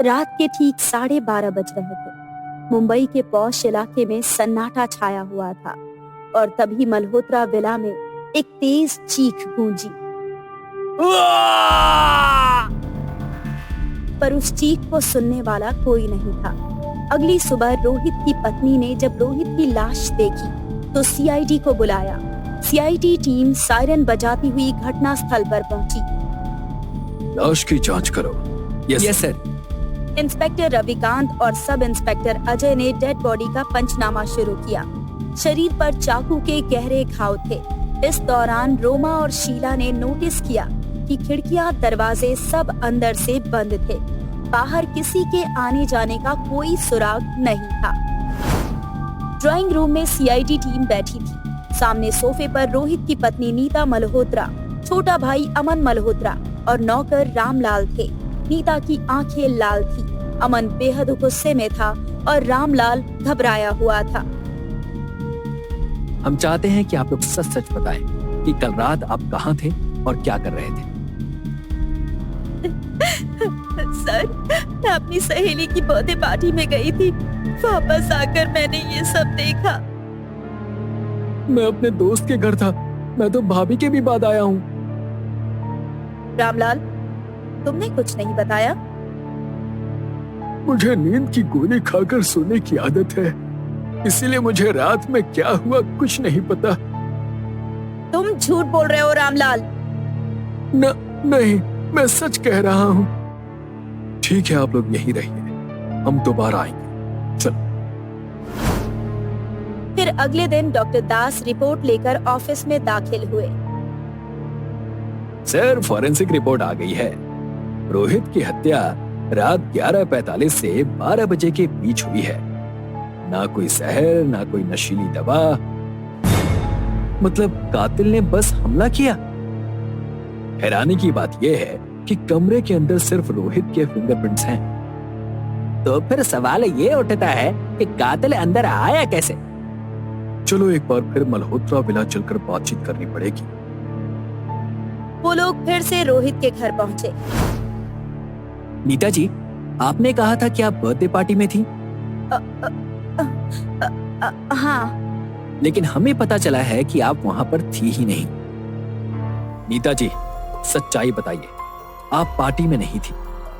रात के ठीक 12:30 बज रहे थे। मुंबई के पॉश इलाके में सन्नाटा छाया हुआ था और तभी मल्होत्रा विला में एक तेज चीख गूंजी। पर उस चीख को सुनने वाला कोई नहीं था। अगली सुबह रोहित की पत्नी ने जब रोहित की लाश देखी तो सीआईडी को बुलाया। सीआईडी टीम सायरन बजाती हुई घटना स्थल पर पहुंची। लाश की जांच करो। Yes sir. इंस्पेक्टर रविकांत और सब इंस्पेक्टर अजय ने डेड बॉडी का पंचनामा शुरू किया। शरीर पर चाकू के गहरे घाव थे। इस दौरान रोमा और शीला ने नोटिस किया कि खिड़कियां, दरवाजे सब अंदर से बंद थे। बाहर किसी के आने जाने का कोई सुराग नहीं था। ड्राइंग रूम में सीआईडी टीम बैठी थी। सामने सोफे पर रोहित की पत्नी नीता मल्होत्रा, छोटा भाई अमन मल्होत्रा और नौकर रामलाल थे। नीता की आंखें लाल थी, अमन बेहद गुस्से में था और रामलाल घबराया हुआ था। हम चाहते हैं कि आप लोग सच सच बताएं कि कल रात आप कहाँ थे और क्या कर रहे थे। सर, मैं अपनी सहेली की बर्थडे पार्टी में गई थी। वापस आकर मैंने ये सब देखा। मैं अपने दोस्त के घर था। मैं तो भाभी के भी बाद आया हूँ। रामलाल, तुमने कुछ नहीं बताया? मुझे नींद की गोली खाकर सोने की आदत है, इसीलिए मुझे रात में क्या हुआ कुछ नहीं पता। तुम झूठ बोल रहे हो रामलाल। नहीं, मैं सच कह रहा हूँ। ठीक है, आप लोग यहीं रहिए, हम दोबारा आएंगे। चलो। फिर अगले दिन डॉक्टर दास रिपोर्ट लेकर ऑफिस में दाखिल हुए। सर, फॉरेंसिक रिपोर्ट आ गई है। रोहित की हत्या रात 11:45 से 12 बजे के बीच हुई है। ना कोई जहर, ना कोई नशीली दवा। मतलब कातिल ने बस हमला किया। हैरानी की बात यह है कि कमरे के अंदर सिर्फ रोहित के फिंगरप्रिंट्स हैं। तो फिर सवाल ये उठता है कि कातिल अंदर आया कैसे? चलो एक बार फिर मल्होत्रा विला चलकर बातचीत करनी पड़ेगी। वो लोग फिर से रोहित के घर पहुंचे। नीता जी, आपने कहा था कि आप बर्थडे पार्टी में थी। हाँ। लेकिन हमें पता चला है कि आप वहां पर थी ही नहीं। नीता जी, सच्चाई बताइए, आप पार्टी में नहीं थी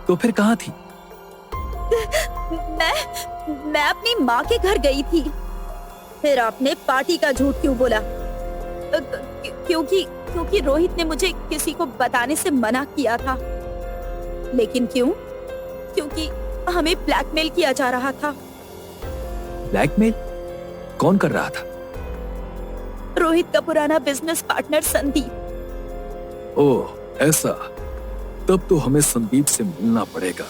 तो फिर कहाँ थी? मैं अपनी माँ के घर गई थी। फिर आपने पार्टी का झूठ क्यों बोला? क्योंकि रोहित ने मुझे किसी को बताने से मना किया था। लेकिन क्यों? क्योंकि हमें ब्लैकमेल किया जा रहा था। ब्लैकमेल? कौन कर रहा था? रोहित का पुराना बिजनेस पार्टनर संदीप। ओह, ऐसा? तब तो हमें संदीप से मिलना पड़ेगा।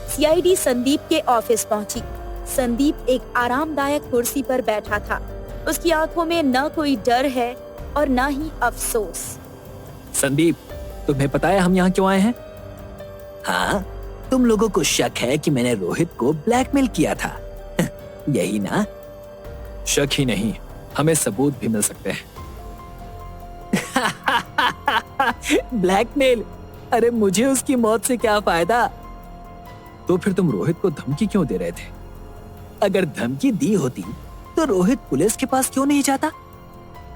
सीआईडी संदीप के ऑफिस पहुंची। संदीप एक आरामदायक कुर्सी पर बैठा था। उसकी आंखों में न कोई डर है और न ही अफसोस। संदीप, तुम्हें पता है हम यहाँ क्यों आए हैं? हाँ, तुम लोगों को शक है कि मैंने रोहित को ब्लैकमेल किया था। यही ना? शक ही नहीं, हमें सबूत भी मिल सकते हैं। ब्लैकमेल? अरे मुझे उसकी मौत से क्या फायदा? तो फिर तुम रोहित को धमकी क्यों दे रहे थे? अगर धमकी दी होती तो रोहित पुलिस के पास क्यों नहीं जाता?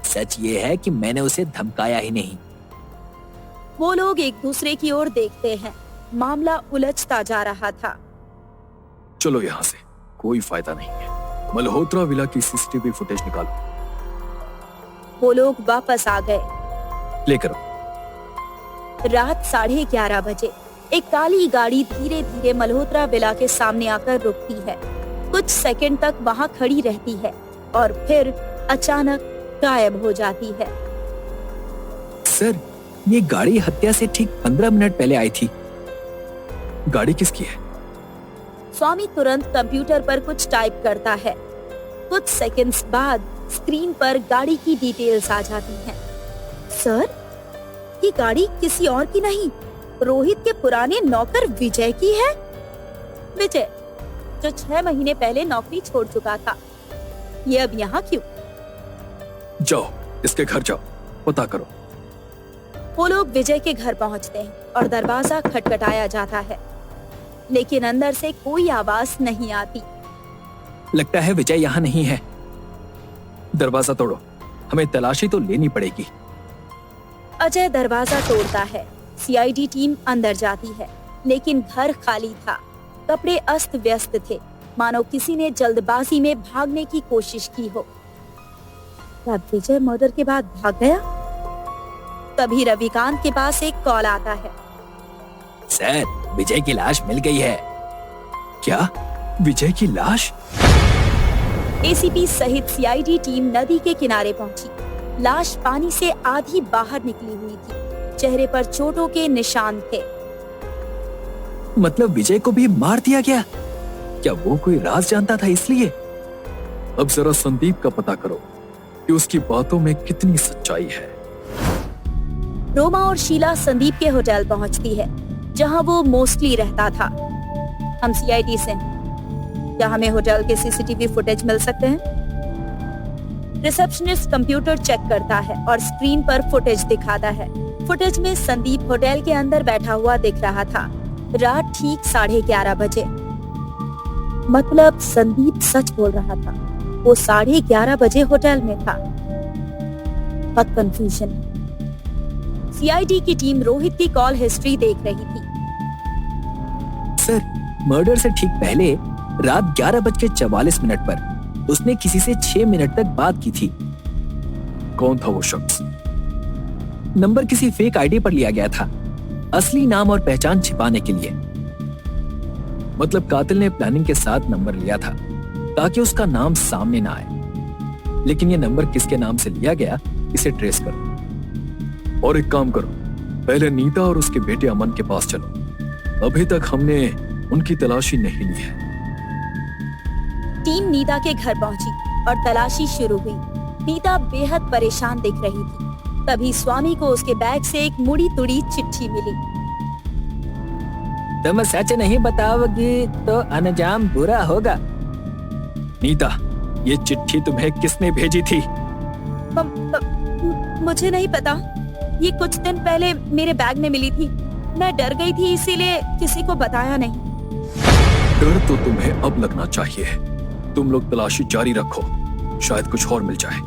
सच ये है कि मैंने उसे धमकाया ही नहीं। वो लोग एक दूसरे की ओर देखते हैं। मामला उलझता जा रहा था। चलो यहाँ से, कोई फायदा नहीं है। मल्होत्रा विला की सीसीटीवी फुटेज निकालो। वो लोग वापस आ गए। लेकर रात 11:30 बजे एक काली गाड़ी धीरे धीरे मल्होत्रा विला के सामने आकर रुकती है। कुछ सेकंड तक वहां खड़ी रहती है और फिर अचानक गायब हो जाती है। सर, ये गाड़ी हत्या से ठीक 15 मिनट पहले आई थी। गाड़ी किसकी है? स्वामी तुरंत कंप्यूटर पर कुछ टाइप करता है। कुछ सेकंड्स बाद स्क्रीन पर गाड़ी की डिटेल्स आ जाती हैं। सर, ये गाड़ी किसी और की नहीं, रोहित के पुराने नौकर विजय की है। विजय, जो 6 महीने पहले नौकरी छोड़ चुका था। ये अब यहाँ क्यों? जाओ, इसके घर जाओ, पता करो। वो लोग विजय के घर पहुँचते हैं और दरवाजा खटखटाया जाता है। लेकिन अंदर से कोई आवाज नहीं आती। लगता है विजय यहाँ नहीं है। दरवाजा तोड़ो, हमें तलाशी तो लेनी पड़ेगी। अजय दरवाजा तोड़ता है। सीआईडी टीम अंदर जाती है, लेकिन घर खाली था। कपड़े अस्त व्यस्त थे, मानो किसी ने जल्दबाजी में भागने की कोशिश की हो। क्या विजय मर्डर के बाद भाग गया? तभी रविकांत के पास एक कॉल आता है। सर, विजय की लाश मिल गई है। क्या? विजय की लाश? एसीपी सहित सीआईडी टीम नदी के किनारे पहुंची। लाश पानी से आधी बाहर निकली हुई थी। चेहरे पर चोटों के निशान थे। मतलब विजय को भी मार दिया गया? क्या वो कोई राज जानता था इसलिए? अब जरा संदीप का पता करो कि उसकी बातों में कितनी सच्चाई है। रोमा और शीला संदीप के होटल पहुंचती है, जहां वो मोस्टली रहता था। हम सीआईडी से हैं। क्या हमें होटल के सीसीटीवी फुटेज मिल सकते हैं? रिसेप्शनिस्ट कंप्यूटर चेक करता है और स्क्रीन पर फुटेज दिखाता है। फुटेज में संदीप होटल के अंदर बैठा हुआ दिख रहा था। रात ठीक 11:30 बजे। मतलब संदीप सच बोल रहा था। वो 11:30 बजे होटल में था। बहुत कंफ्यूजन है। सीआईडी की टीम रोहित की कॉल हिस्ट्री देख रही थी। सर, मर्डर से ठीक पहले रात 11:44 पर उसने किसी से 6 मिनट तक बात की थी। कौन था वो शख्स? नंबर किसी फेक आईडी पर लिया गया था, असली नाम और पहचान छिपाने के लिए। मतलब कातिल ने प्लानिंग के साथ नंबर लिया था ताकि उसका नाम सामने ना आए। लेकिन ये नंबर किसके नाम से लिया गया, इसे ट्रेस करो। और एक काम करो, पहले नीता और उसके बेटे अमन के पास चलो। अभी तक हमने उनकी तलाशी नहीं ली है। टीम नीता के घर पहुंची और तलाशी शुरू हुई। नीता बेहद परेशान दिख रही थी। तभी स्वामी को उसके बैग से एक मुड़ी तुड़ी चिट्ठी मिली। तुम सच नहीं बताओगी तो अंजाम बुरा होगा। नीता, ये चिट्ठी तुम्हें किसने भेजी थी? मुझे नहीं पता। ये कुछ दिन पहले मेरे बैग में मिली थी। मैं डर गई थी, इसीलिए किसी को बताया नहीं। डर तो तुम्हें अब लगना चाहिए। तुम लोग तलाशी जारी रखो, शायद कुछ और मिल जाए।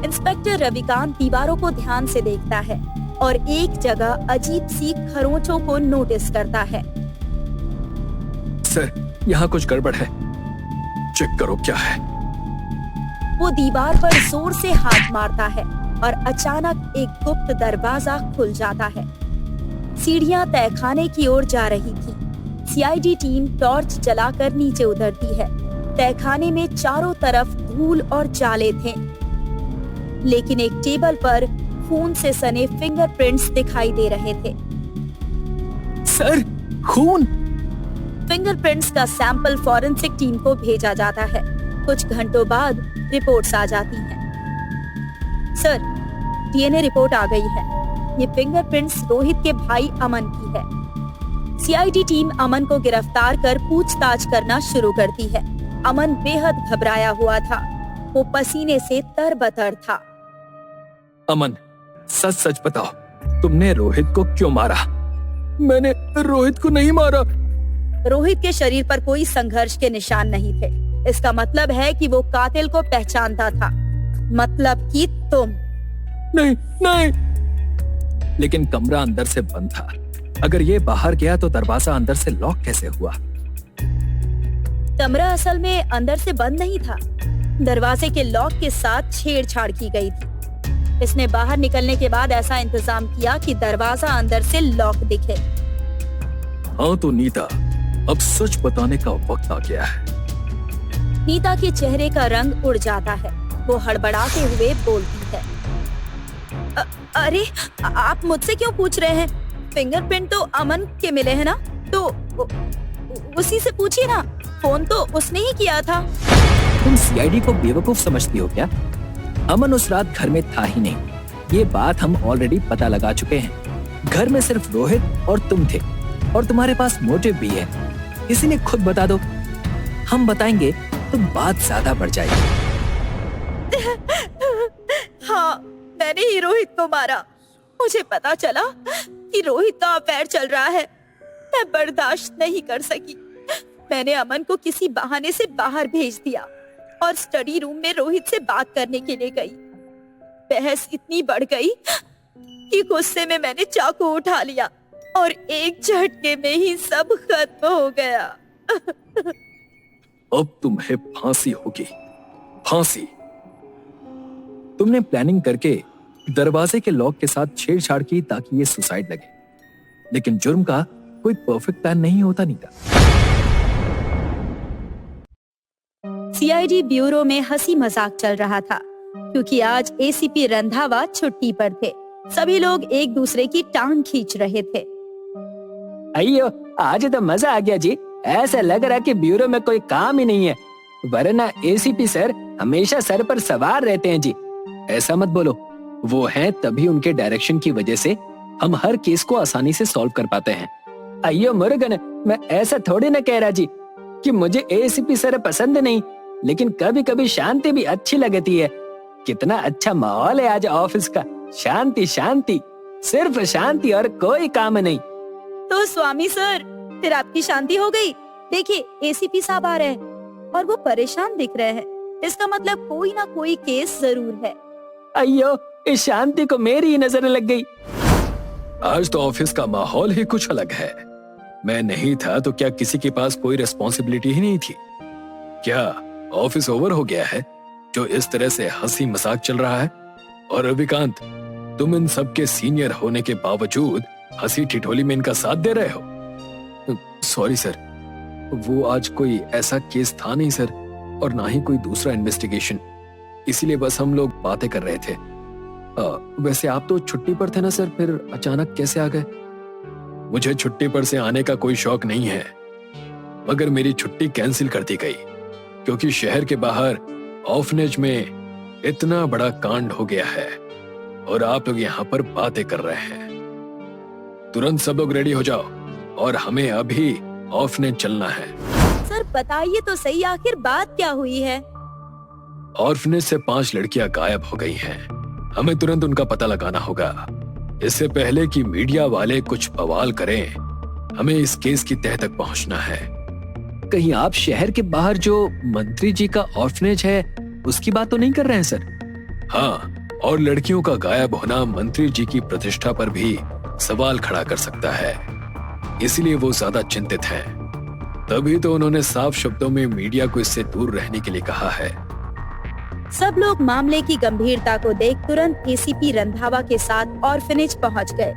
इंस्पेक्टर रविकांत दीवारों को ध्यान से देखता है और एक जगह अजीब सी खरोंचों को नोटिस करता है। सर, यहाँ कुछ गड़बड़ है, चेक करो क्या है। वो दीवार पर जोर से हाथ मारता है और अचानक एक गुप्त दरवाजा खुल जाता है। सीढ़ियां तहखाने की ओर जा रही थी। सीआईडी टीम टॉर्च जलाकर नीचे उतरती है। तहखाने में चारों तरफ धूल और जाले थे, लेकिन एक टेबल पर खून से सने फिंगरप्रिंट्स दिखाई दे रहे थे। सर, खून! फिंगरप्रिंट्स का सैंपल फॉरेंसिक टीम को भेजा जाता है। कुछ घंटों बाद रिपोर्ट्स आ जाती हैं। सर, डीएनए रिपोर्ट आ गई है। ये फिंगरप्रिंट्स रोहित के भाई अमन की है। सीआईडी टीम अमन को गिरफ्तार कर पूछताछ करना शुरू करती है। अमन बेहद घबराया हुआ था। वो पसीने से तरबतर था। अमन, सच सच बताओ, तुमने रोहित को क्यों मारा? मैंने रोहित को नहीं मारा। रोहित के शरीर पर कोई संघर्ष के निशान नहीं थे। इसका मतलब है कि वो कातिल को पहचानता था। मतलब कि तुम। नहीं नहीं। लेकिन कमरा अंदर से बंद था। अगर ये बाहर गया तो दरवाजा अंदर से लॉक कैसे हुआ? कमरा असल में अंदर से बंद नहीं था। दरवाजे के लॉक के साथ छेड़छाड़ की गई थी। इसने बाहर निकलने के बाद ऐसा इंतजाम किया कि दरवाजा अंदर से लॉक दिखे। हाँ तो नीता, अब सच बताने का वक्त आ गया है। नीता के चेहरे का रंग उड़ जाता है। वो हड़बड़ाते हुए बोलती है, अरे आप मुझसे क्यों पूछ रहे हैं? फिंगरप्रिंट तो अमन के मिले हैं ना, तो उसी से पूछिए ना। फोन तो उसने ही किया था। तुम सीआईडी को बेवकूफ समझती हो क्या? अमन उस रात घर में था ही नहीं। ये बात हम ऑलरेडी पता लगा चुके हैं। घर में सिर्फ रोहित और तुम थे, और तुम्हारे पास मोटिव भी है। इसीलिए खुद बता दो। हम बताएंगे तो बात ज्यादा बढ़ जाएगी। हाँ, मैंने ही रोहित को मारा। मुझे पता चला कि रोहित का अफेयर चल रहा है। मैं बर्दाश्त नहीं कर सकी। मैंने अमन को किसी बहाने से बाहर भेज दिया और स्टडी रूम में रोहित से बात करने के लिए गई। बहस इतनी बढ़ गई कि गुस्से में मैंने चाकू उठा लिया और एक झटके में ही सब खत्म हो गया। अब तुम्हें फांसी होगी, फांसी। तुमने प्लानिंग करके दरवाजे के लॉक के साथ छेड़छाड़ की ताकि ये सुसाइड लगे, लेकिन जुर्म का कोई परफेक्ट प्लान नहीं होता नीता। सीआईडी ब्यूरो में हंसी मजाक चल रहा था क्योंकि आज एसीपी रंधावा छुट्टी पर थे। सभी लोग एक दूसरे की टांग खींच रहे थे। अयो, आज तो मजा आ गया जी। ऐसा लग रहा कि ब्यूरो में कोई काम ही नहीं है, वरना एसीपी सर हमेशा सर पर सवार रहते हैं जी। ऐसा मत बोलो, वो हैं तभी उनके डायरेक्शन की वजह से हम हर केस को आसानी से सॉल्व कर पाते हैं। अयो मुरुगन, मैं ऐसा थोड़ी ना कह रहा जी कि मुझे एसीपी सर पसंद नहीं, लेकिन कभी कभी शांति भी अच्छी लगती है। कितना अच्छा माहौल है आज ऑफिस का, शांति शांति, सिर्फ शांति और कोई काम नहीं। तो स्वामी सर, फिर आपकी शांति हो गई। देखिए एसीपी साहब आ रहे हैं और वो परेशान दिख रहे हैं, इसका मतलब कोई ना कोई केस जरूर है। अयो, इस शांति को मेरी ही नजर लग गई। आज तो ऑफिस का माहौल ही कुछ अलग है। मैं नहीं था तो क्या किसी के पास कोई रिस्पॉन्सिबिलिटी ही नहीं थी? क्या ऑफिस ओवर हो गया है जो इस तरह से हंसी मजाक चल रहा है? और रविकांत, तुम इन सबके सीनियर होने के बावजूद हंसी ठिठोली में इनका साथ दे रहे हो। सॉरी सर, वो आज कोई ऐसा केस था नहीं सर, और ना ही कोई दूसरा इन्वेस्टिगेशन, इसीलिए बस हम लोग बातें कर रहे थे। वैसे आप तो छुट्टी पर थे ना सर, फिर अचानक कैसे आ गए? मुझे छुट्टी पर से आने का कोई शौक नहीं है, मगर मेरी छुट्टी कैंसिल कर दी गई क्योंकि शहर के बाहर ऑर्फनेज में इतना बड़ा कांड हो गया है और आप लोग यहाँ पर बातें कर रहे हैं। तुरंत सब लोग रेडी हो जाओ और हमें अभी ऑर्फनेज चलना है। सर बताइए तो सही, आखिर बात क्या हुई है? ऑर्फनेज से 5 लड़कियां गायब हो गई हैं। हमें तुरंत उनका पता लगाना होगा, इससे पहले कि मीडिया वाले कुछ बवाल करें। हमें इस केस की तह तक पहुंचना है। कहीं आप शहर के बाहर जो मंत्री जी का ऑर्फनेज है उसकी बात तो नहीं कर रहे हैं सर? हाँ, और लड़कियों का गायब होना मंत्री जी की प्रतिष्ठा पर भी सवाल खड़ा कर सकता है, इसलिए वो ज्यादा चिंतित हैं। तभी तो उन्होंने साफ शब्दों में मीडिया को इससे दूर रहने के लिए कहा है। सब लोग मामले की गंभीरता को देख तुरंत एसीपी रंधावा के साथ ऑर्फनेज पहुंच गए।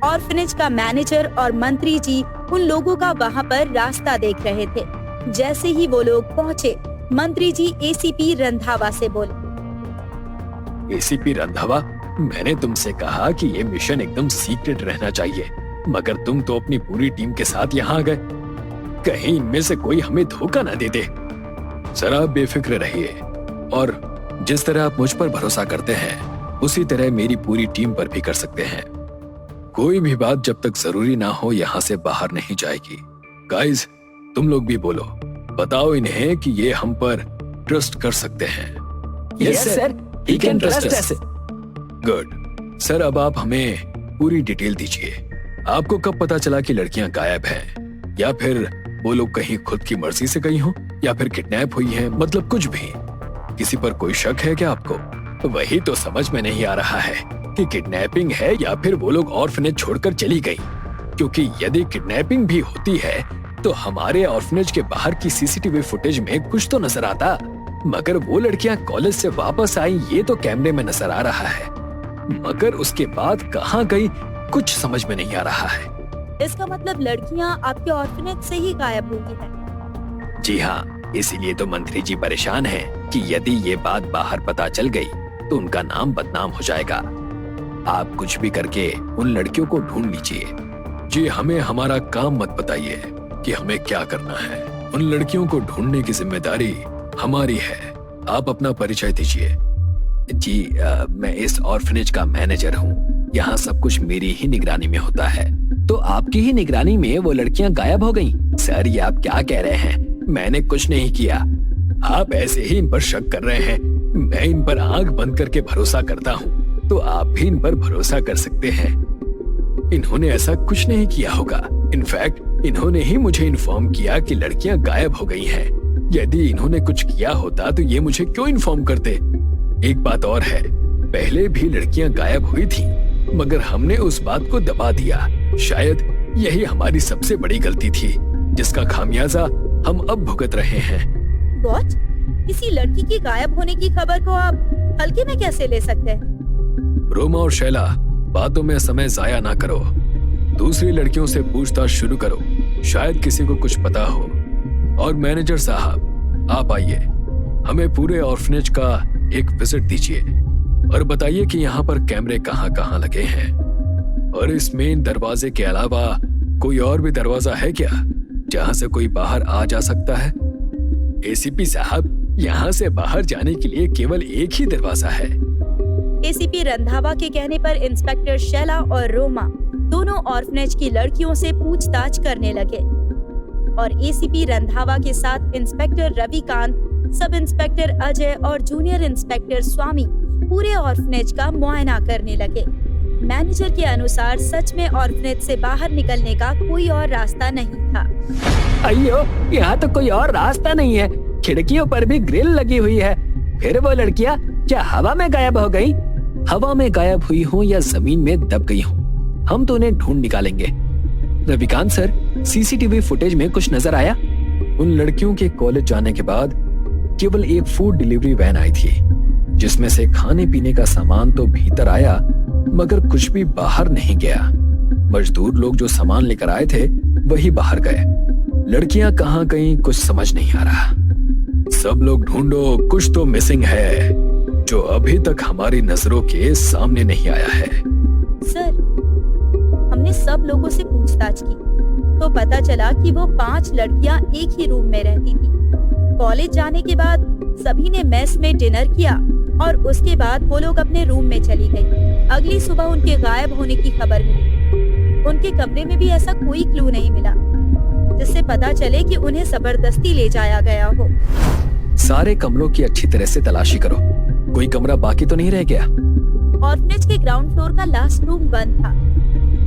ऑर्फनेज का मैनेजर और मंत्री जी उन लोगों का वहां पर रास्ता देख रहे थे। जैसे ही वो लोग पहुंचे, मंत्री जी एसीपी रंधावा से बोले, एसीपी रंधावा, मैंने तुमसे कहा कि ये मिशन एकदम सीक्रेट रहना चाहिए, मगर तुम तो अपनी पूरी टीम के साथ यहाँ आ गए। कहीं इनमें से कोई हमें धोखा ना दे दे। जरा बेफिक्र रहिए और जिस तरह आप मुझ पर भरोसा करते हैं उसी तरह मेरी पूरी टीम पर भी कर सकते हैं। कोई भी बात जब तक जरूरी ना हो यहाँ से बाहर नहीं जाएगी। गाइस, तुम लोग भी बोलो, बताओ इन्हें कि ये हम पर ट्रस्ट कर सकते हैं। Yes sir, he can trust us. Good sir, अब आप हमें पूरी डिटेल दीजिए। आपको कब पता चला कि लड़कियां गायब हैं, या फिर वो लोग कहीं खुद की मर्जी से गई हो, या फिर किडनैप हुई हैं, मतलब कुछ भी। किसी पर कोई शक है क्या आपको? वही तो समझ में नहीं आ रहा है कि किडनैपिंग है या फिर वो लोग ऑर्फनेज छोड़कर चली गई। क्योंकि यदि किडनैपिंग भी होती है तो हमारे ऑर्फनेज के बाहर की सीसीटीवी फुटेज में कुछ तो नजर आता, मगर वो लड़कियां कॉलेज से वापस आई ये तो कैमरे में नजर आ रहा है, मगर उसके बाद कहाँ गई कुछ समझ में नहीं आ रहा है। इसका मतलब लड़कियां आपके ऑर्फनेज से ही गायब हुई हैं। जी हाँ, इसीलिए तो मंत्री जी परेशान हैं कि यदि ये बात बाहर पता चल गई तो उनका नाम बदनाम हो जाएगा। आप कुछ भी करके उन लड़कियों को ढूंढ लीजिए। जी, हमें हमारा काम मत बताइए कि हमें क्या करना है। उन लड़कियों को ढूंढने की जिम्मेदारी हमारी है। आप अपना परिचय दीजिए। जी, मैं इस ऑर्फनेज का मैनेजर हूँ। यहाँ सब कुछ मेरी ही निगरानी में होता है। तो आपकी ही निगरानी में वो लड़कियां गायब हो गईं? सर, ये आप क्या कह रहे हैं? मैंने कुछ नहीं किया। आप ऐसे ही इन पर शक कर रहे हैं। मैं इन पर आंख बंद करके भरोसा करता हूँ, तो आप भी इन पर भरोसा कर सकते हैं। इन्होंने ऐसा कुछ नहीं किया होगा। इनफैक्ट इन्होंने ही मुझे इन्फॉर्म किया कि लड़कियां गायब हो गई हैं। यदि इन्होंने कुछ किया होता तो ये मुझे क्यों इन्फॉर्म करते। एक बात और है, पहले भी लड़कियां गायब हुई थी, मगर हमने उस बात को दबा दिया। शायद यही हमारी सबसे बड़ी गलती थी, जिसका खामियाजा हम अब भुगत रहे हैं। What? किसी लड़की की गायब होने की खबर को आप हल्के में कैसे ले सकते हैं? रोमा और शैला, बातों में समय जाया ना करो। दूसरी लड़कियों से पूछताछ शुरू करो, शायद किसी को कुछ पता हो। और मैनेजर साहब, आप आइए, हमें पूरे ऑर्फनेज का एक विजिट दीजिए और बताइए कि यहाँ पर कैमरे कहाँ कहाँ लगे हैं, और इस मेन दरवाजे के अलावा कोई और भी दरवाजा है क्या जहाँ से कोई बाहर आ जा सकता है? एसीपी साहब, यहाँ से बाहर जाने के लिए केवल एक ही दरवाजा है। एसीपी रंधावा के कहने पर इंस्पेक्टर शैला और रोमा दोनों ऑर्फनेज की लड़कियों से पूछताछ करने लगे और एसीपी रंधावा के साथ inspector Ravikant, sub inspector Ajay और जूनियर इंस्पेक्टर स्वामी पूरे ऑर्फनेज का मुआयना करने लगे। मैनेजर के अनुसार सच में ऑर्फनेज से बाहर निकलने का कोई और रास्ता नहीं था। अयो, यहाँ तो कोई और रास्ता नहीं है। खिड़कियों पर भी ग्रिल लगी हुई है। फिर वो लड़कियाँ क्या हवा में गायब हो गई? हवा में गायब हुई हो या जमीन में दब गई हो, हम तो उन्हें ढूंढ निकालेंगे। रविकांत सर, सीसीटीवी फुटेज में कुछ नजर आया? उन लड़कियों के कॉलेज जाने के बाद केवल एक फूड डिलीवरी वैन आई थी, जिसमें से खाने पीने का सामान तो भीतर आया, मगर कुछ भी बाहर नहीं गया। मजदूर लोग जो सामान लेकर आए थे वही बाहर गए। लड़कियां कहाँ गईं कुछ समझ नहीं आ रहा। सब लोग ढूंढो, कुछ तो मिसिंग है जो अभी तक हमारी नजरों के सामने नहीं आया है। सर, हमने सब लोगों से पूछताछ की तो पता चला कि वो 5 लड़कियां एक ही रूम में रहती थी। कॉलेज जाने के बाद सभी ने मेस में डिनर किया और उसके बाद वो लोग अपने रूम में चली गई। अगली सुबह उनके गायब होने की खबर मिली। उनके कमरे में भी ऐसा कोई क्लू नहीं मिला जिससे पता चले कि उन्हें जबरदस्ती ले जाया गया हो। सारे कमरों की अच्छी तरह से तलाशी करो, कोई कमरा बाकी तो नहीं रह गया। ऑर्फनेज के ग्राउंड फ्लोर का लास्ट रूम बंद था।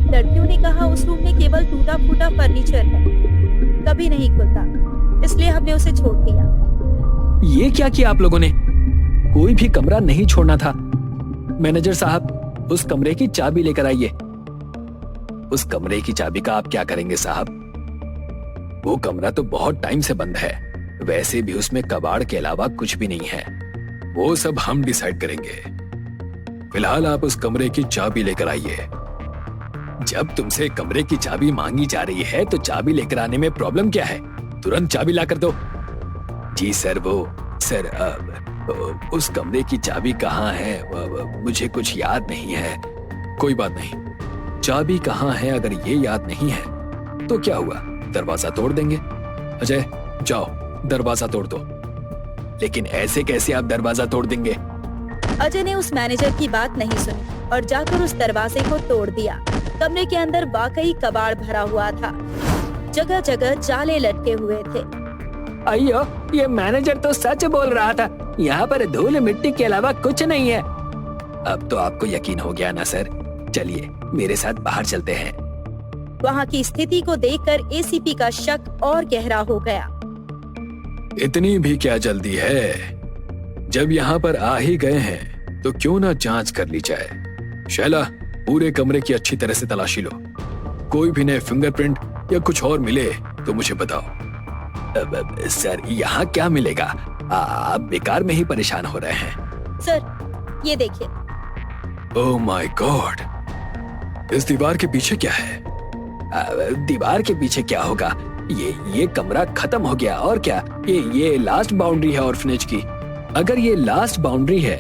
लड़कियों ने कहा उस रूम में केवल टूटा फूटा फर्नीचर है, कभी नहीं खुलता, इसलिए हमने उसे छोड़ दिया। ये क्या किया आप लोगों ने? कोई भी कमरा नहीं छोड़ना था। मैनेजर साहब, उस कमरे की चाबी लेकर आइए। उस कमरे की चाबी का आप क्या करेंगे साहब? वो कमरा तो बहुत टाइम से बंद है, वैसे भी उसमें कबाड़ के अलावा कुछ भी नहीं है। वो सब हम डिसाइड करेंगे। फिलहाल आप उस कमरे की चाबी लेकर आइए। जब तुमसे कमरे की चाबी मांगी जा रही है तो चाबी लेकर आने में प्रॉब्लम क्या है? तुरंत चाबी ला कर दो। जी सर, उस कमरे की चाबी कहाँ है? मुझे कुछ याद नहीं है। कोई बात नहीं, चाबी कहाँ है अगर ये याद नहीं है तो क्या हुआ, दरवाजा तोड़ देंगे। अजय, जाओ दरवाजा तोड़ दो। लेकिन ऐसे कैसे आप दरवाजा तोड़ देंगे? अजय ने उस मैनेजर की बात नहीं सुनी और जाकर उस दरवाजे को तोड़ दिया। कमरे के अंदर वाकई कबाड़ भरा हुआ था, जगह जगह जाले लटके हुए थे। अयो, ये मैनेजर तो सच बोल रहा था। यहाँ पर धूल मिट्टी के अलावा कुछ नहीं है। अब तो आपको यकीन हो गया ना सर? चलिए मेरे साथ बाहर चलते हैं। वहाँ की स्थिति को देखकर एसीपी का शक और गहरा हो गया। इतनी भी क्या जल्दी है? जब यहाँ पर आ ही गए हैं तो क्यों ना जांच कर ली जाए। शैला, पूरे कमरे की अच्छी तरह से तलाशी लो। कोई भी नए फिंगरप्रिंट या कुछ और मिले तो मुझे बताओ। सर, यहाँ क्या मिलेगा? आप बेकार में ही परेशान हो रहे हैं। सर, ये देखिए। ओह माय गॉड, इस दीवार के पीछे क्या है? दीवार के पीछे क्या होगा? ये कमरा खत्म हो गया और क्या? ये लास्ट बाउंड्री है ऑर्फनेज की। अगर ये लास्ट बाउंड्री है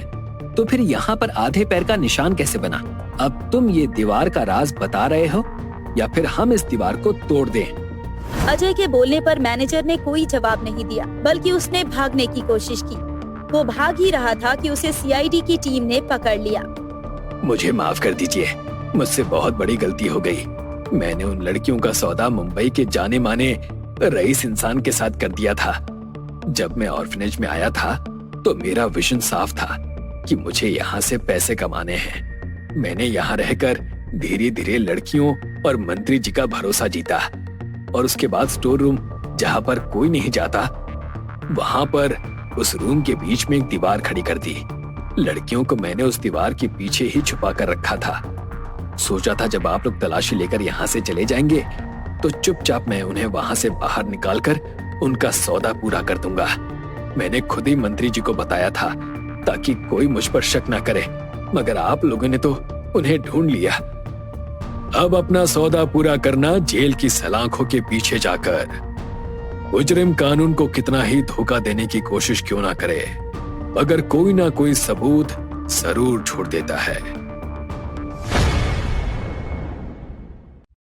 तो फिर यहाँ पर आधे पैर का निशान कैसे बना? अब तुम ये दीवार का राज बता रहे हो या फिर हम इस दीवार को तोड़ दें? अजय के बोलने पर मैनेजर ने कोई जवाब नहीं दिया, बल्कि उसने भागने की कोशिश की। वो भाग ही रहा था कि उसे सीआईडी की टीम ने पकड़ लिया। मुझे माफ कर दीजिए, मुझसे बहुत बड़ी गलती हो गई। मैंने उन लड़कियों का सौदा मुंबई के जाने माने रईस इंसान के साथ कर दिया था। जब मैं ऑर्फनेज में आया था तो मेरा विजन साफ था कि मुझे यहाँ से पैसे कमाने हैं। मैंने यहाँ रहकर धीरे धीरे लड़कियों और मंत्री जी का भरोसा जीता और उसके बाद स्टोर रूम, जहां पर कोई नहीं जाता, वहां पर उस रूम के बीच में एक दीवार खड़ी कर दी। लड़कियों को मैंने उस दीवार के पीछे ही छुपा कर रखा था। सोचा था जब आप लोग तलाशी लेकर यहाँ से चले जाएंगे तो चुपचाप मैं उन्हें वहां से बाहर निकालकर उनका सौदा पूरा कर दूंगा। मैंने खुद ही मंत्री जी को बताया था ताकि कोई मुझ पर शक ना करे, मगर आप लोगों ने तो उन्हें ढूंढ लिया। अब अपना सौदा पूरा करना जेल की सलाखों के पीछे जाकर। मुजरिम कानून को कितना ही धोखा देने की कोशिश क्यों ना करे, मगर कोई ना कोई सबूत जरूर छोड़ देता है।